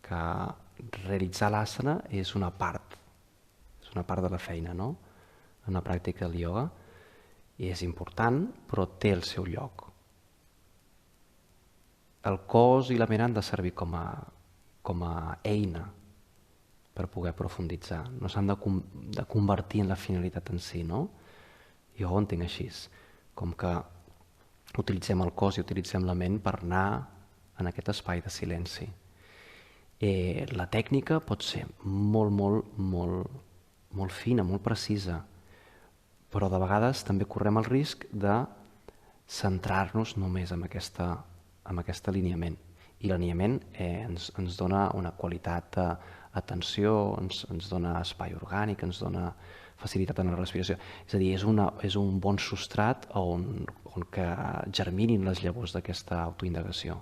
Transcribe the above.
que realitzar l'asana és una part de la feina, no? En la pràctica del ioga. I és important, però té el seu lloc. El cos i la ment han de servir com a eina per poder profunditzar. No s'han de convertir en la finalitat en si, no? Jo ho entenc així, com que utilitzem el cos i utilitzem la ment per anar en aquest espai de silenci. La tècnica pot ser molt fina, molt precisa, però de vegades també correm el risc de centrar-nos només en aquest alineament. I l'alineament ens dona una qualitat d'atenció, ens dona espai orgànic, ens dona facilitat en la respiració. És a dir, és un bon substrat on que germinin les llavors d'aquesta autoindagació.